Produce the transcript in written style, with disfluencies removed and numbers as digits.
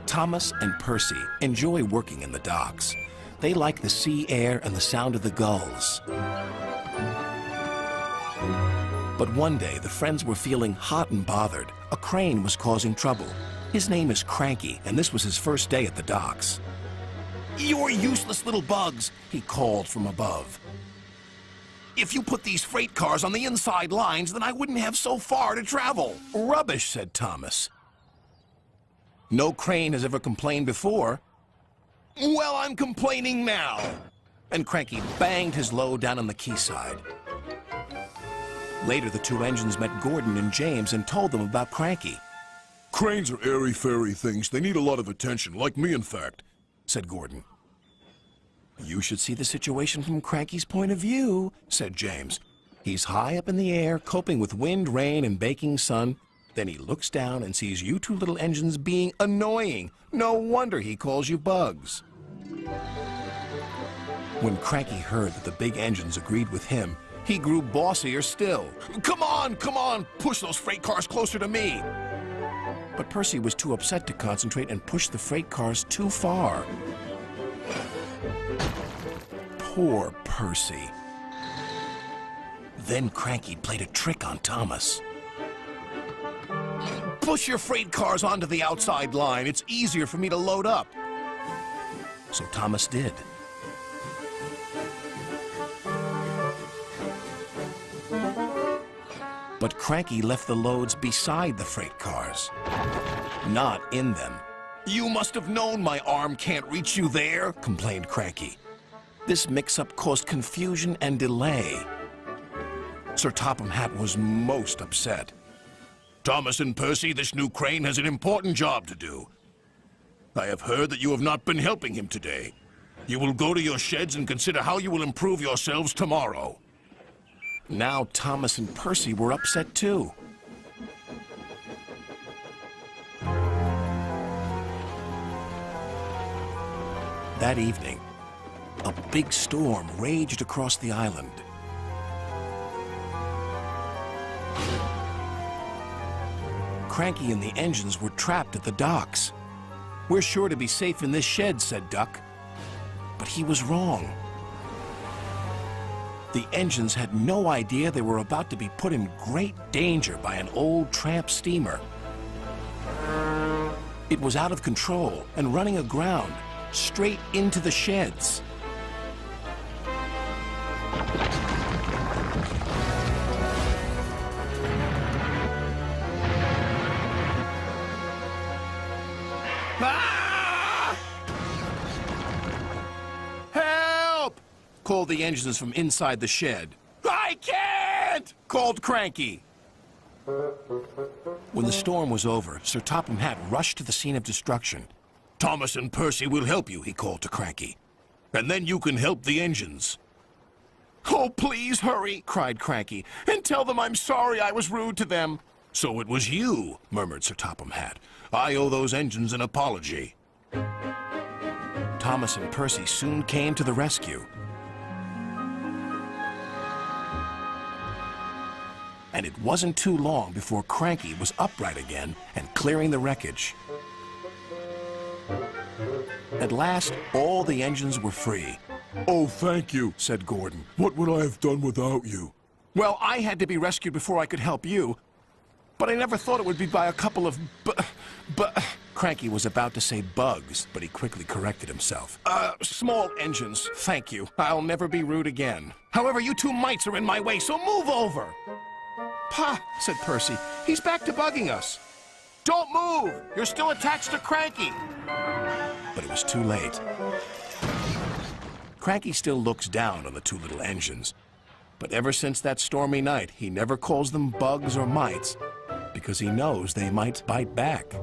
Thomas and Percy enjoy working in the docks. They like the sea air and the sound of the gulls. But one day, the friends were feeling hot and bothered. A crane was causing trouble. His name is Cranky, and this was his first day at the docks. "You're useless little bugs," he called from above. "If you put these freight cars on the inside lines, then I wouldn't have so far to travel." "Rubbish," said Thomas. "No crane has ever complained before." "Well, I'm complaining now." And Cranky banged his load down on the quayside. Later, the two engines met Gordon and James and told them about Cranky. "Cranes are airy-fairy things. They need a lot of attention, like me, in fact," said Gordon. "You should see the situation from Cranky's point of view," said James. "He's high up in the air, coping with wind, rain, and baking sun. Then he looks down and sees you two little engines being annoying. No wonder he calls you bugs." When Cranky heard that the big engines agreed with him, he grew bossier still. Come on, push those freight cars closer to me." But Percy was too upset to concentrate and pushed the freight cars too far. Poor Percy. Then Cranky played a trick on Thomas. "Push your freight cars onto the outside line. It's easier for me to load up." So Thomas did. But Cranky left the loads beside the freight cars, not in them. "You must have known my arm can't reach you there," complained Cranky. This mix-up caused confusion and delay. Sir Topham Hatt was most upset. "Thomas and Percy, this new crane has an important job to do. I have heard that you have not been helping him today. You will go to your sheds and consider how you will improve yourselves tomorrow." Now Thomas and Percy were upset too. That evening, a big storm raged across the island. Cranky and the engines were trapped at the docks. "We're sure to be safe in this shed," said Duck. But he was wrong. The engines had no idea they were about to be put in great danger by an old tramp steamer. It was out of control and running aground, straight into the sheds. Ah! "Help!" called the engines from inside the shed. "I can't!" called Cranky. When the storm was over, Sir Topham Hatt rushed to the scene of destruction. "Thomas and Percy will help you," he called to Cranky. "And then you can help the engines." "Oh, please hurry," cried Cranky, "and tell them I'm sorry I was rude to them." "So it was you," murmured Sir Topham Hatt. "I owe those engines an apology." Thomas and Percy soon came to the rescue. And it wasn't too long before Cranky was upright again and clearing the wreckage. At last, all the engines were free. "Oh, thank you," said Gordon. "What would I have done without you?" "Well, I had to be rescued before I could help you. But I never thought it would be by a couple of Cranky was about to say bugs, but he quickly corrected himself. Small engines, thank you. I'll never be rude again. However, you two mites are in my way, so move over." "Pa," said Percy, "he's back to bugging us." "Don't move! You're still attached to Cranky." But it was too late. Cranky still looks down on the two little engines. But ever since that stormy night, he never calls them bugs or mites, because he knows they might bite back.